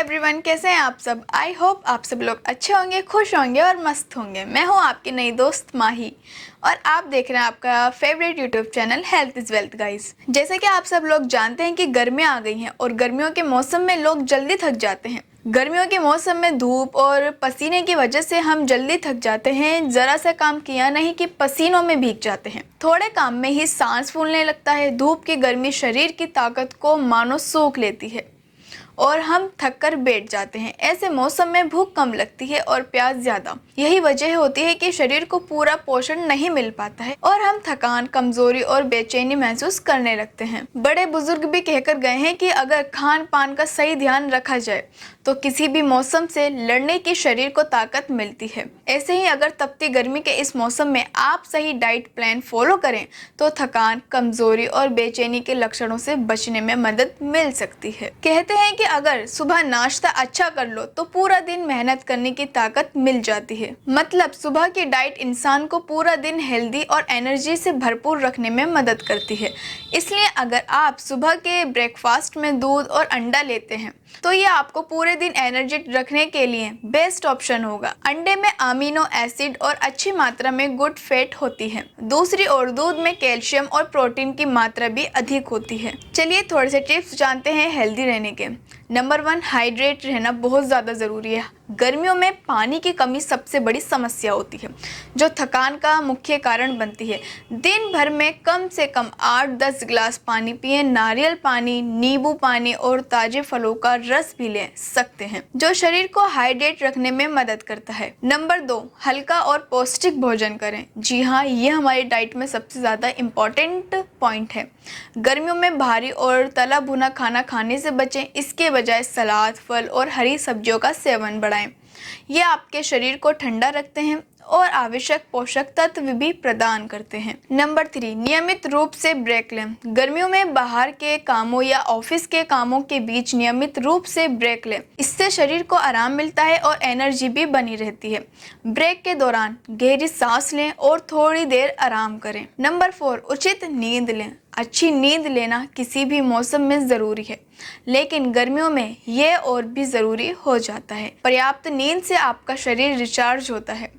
Everyone, कैसे हैं आप सब। आई होप आप सब लोग अच्छे होंगे, खुश होंगे और मस्त होंगे। मैं हूं आपकी नई दोस्त माही और आप देख रहे हैं आपका favourite YouTube channel health is wealth guys. जैसे कि आप सब लोग जानते हैं कि गर्मियां आ गई हैं और गर्मियों के मौसम में लोग जल्दी थक जाते हैं। गर्मियों के मौसम में धूप और पसीने की वजह से हम जल्दी थक जाते हैं। ज़रा सा काम किया नहीं कि पसीनों में भीग जाते हैं। थोड़े काम में ही सांस फूलने लगता है। धूप की गर्मी शरीर की ताकत को मानो सोख लेती है और हम थक कर बैठ जाते हैं। ऐसे मौसम में भूख कम लगती है और प्यास ज़्यादा। यही वजह होती है कि शरीर को पूरा पोषण नहीं मिल पाता है और हम थकान, कमजोरी और बेचैनी महसूस करने लगते हैं। बड़े बुजुर्ग भी कहकर गए हैं कि अगर खान पान का सही ध्यान रखा जाए तो किसी भी मौसम से लड़ने की शरीर को ताकत मिलती है। ऐसे ही अगर तपती गर्मी के इस मौसम में आप सही डाइट प्लान फॉलो करें तो थकान, कमजोरी और बेचैनी के लक्षणों से बचने में मदद मिल सकती है। कहते हैं कि अगर सुबह नाश्ता अच्छा कर लो तो पूरा दिन मेहनत करने की ताकत मिल जाती है। मतलब सुबह की डाइट इंसान को पूरा दिन हेल्दी और एनर्जी से भरपूर रखने में मदद करती है। इसलिए अगर आप सुबह के ब्रेकफास्ट में दूध और अंडा लेते हैं तो ये आपको पूरे दिन एनर्जेटिक रखने के लिए बेस्ट ऑप्शन होगा। अंडे में अमीनो एसिड और अच्छी मात्रा में गुड फैट होती है। दूसरी ओर दूध में कैल्शियम और प्रोटीन की मात्रा भी अधिक होती है। चलिए थोड़े से टिप्स जानते हैं हेल्दी रहने के। नंबर 1, हाइड्रेट रहना बहुत ज़्यादा ज़रूरी है। गर्मियों में पानी की कमी सबसे बड़ी समस्या होती है जो थकान का मुख्य कारण बनती है। दिन भर में कम से कम 8-10 गिलास पानी पिएं। नारियल पानी, नींबू पानी और ताजे फलों का रस भी ले सकते हैं जो शरीर को हाइड्रेट रखने में मदद करता है। नंबर 2, हल्का और पौष्टिक भोजन करें। जी हाँ, ये हमारी डाइट में सबसे ज़्यादा इम्पॉर्टेंट पॉइंट है। गर्मियों में भारी और तला भुना खाना खाने से बचें। इसके बजाय सलाद, फल और हरी सब्जियों का सेवन बढ़ाएं। ये आपके शरीर को ठंडा रखते हैं और आवश्यक पोषक तत्व भी प्रदान करते हैं। नंबर 3, नियमित रूप से ब्रेक लें। गर्मियों में बाहर के कामों या ऑफिस के कामों के बीच नियमित रूप से ब्रेक लें। इससे शरीर को आराम मिलता है और एनर्जी भी बनी रहती है। ब्रेक के दौरान गहरी सांस लें और थोड़ी देर आराम करें। नंबर 4, उचित नींद लें। अच्छी नींद लेना किसी भी मौसम में ज़रूरी है, लेकिन गर्मियों में यह और भी ज़रूरी हो जाता है। पर्याप्त नींद से आपका शरीर रिचार्ज होता है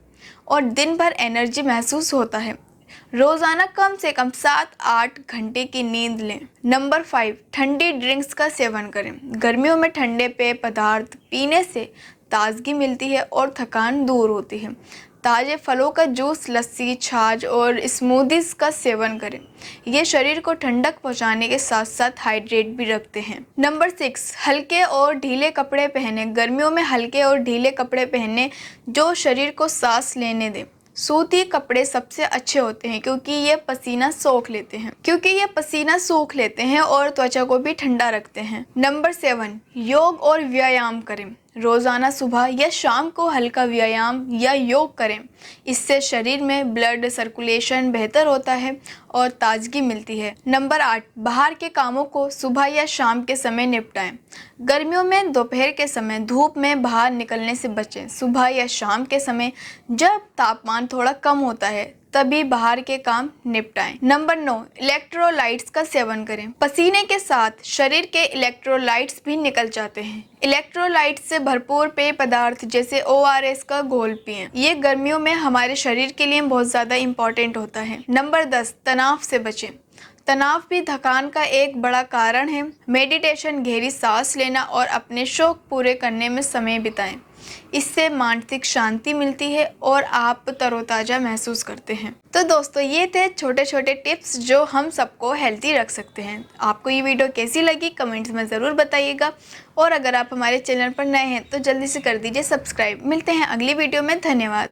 और दिन भर एनर्जी महसूस होता है। रोज़ाना कम से कम 7-8 घंटे की नींद लें। नंबर 5, ठंडी ड्रिंक्स का सेवन करें। गर्मियों में ठंडे पेय पदार्थ पीने से ताजगी मिलती है और थकान दूर होती है। ताज़े फलों का जूस, लस्सी, छाछ और स्मूदीज़ का सेवन करें। ये शरीर को ठंडक पहुंचाने के साथ साथ हाइड्रेट भी रखते हैं। नंबर 6, हल्के और ढीले कपड़े पहने। गर्मियों में हल्के और ढीले कपड़े पहने जो शरीर को सांस लेने दें। सूती कपड़े सबसे अच्छे होते हैं क्योंकि ये पसीना सोख लेते हैं और त्वचा को भी ठंडा रखते हैं। नंबर 7, योग और व्यायाम करें। रोज़ाना सुबह या शाम को हल्का व्यायाम या योग करें। इससे शरीर में ब्लड सर्कुलेशन बेहतर होता है और ताजगी मिलती है। नंबर 8, बाहर के कामों को सुबह या शाम के समय निपटाएं। गर्मियों में दोपहर के समय धूप में बाहर निकलने से बचें। सुबह या शाम के समय जब तापमान थोड़ा कम होता है तभी बाहर के काम निपटाएं। नंबर 9, इलेक्ट्रोलाइट्स का सेवन करें। पसीने के साथ शरीर के इलेक्ट्रोलाइट्स भी निकल जाते हैं। इलेक्ट्रोलाइट्स से भरपूर पेय पदार्थ जैसे ORS का घोल पिएं। ये गर्मियों में हमारे शरीर के लिए बहुत ज़्यादा इम्पोर्टेंट होता है। नंबर 10, तनाव से बचें। तनाव भी थकान का एक बड़ा कारण है। मेडिटेशन, गहरी सांस लेना और अपने शौक पूरे करने में समय बिताएं। इससे मानसिक शांति मिलती है और आप तरोताज़ा महसूस करते हैं। तो दोस्तों, ये थे छोटे छोटे टिप्स जो हम सबको हेल्दी रख सकते हैं। आपको ये वीडियो कैसी लगी कमेंट्स में ज़रूर बताइएगा और अगर आप हमारे चैनल पर नए हैं तो जल्दी से कर दीजिए सब्सक्राइब। मिलते हैं अगली वीडियो में। धन्यवाद।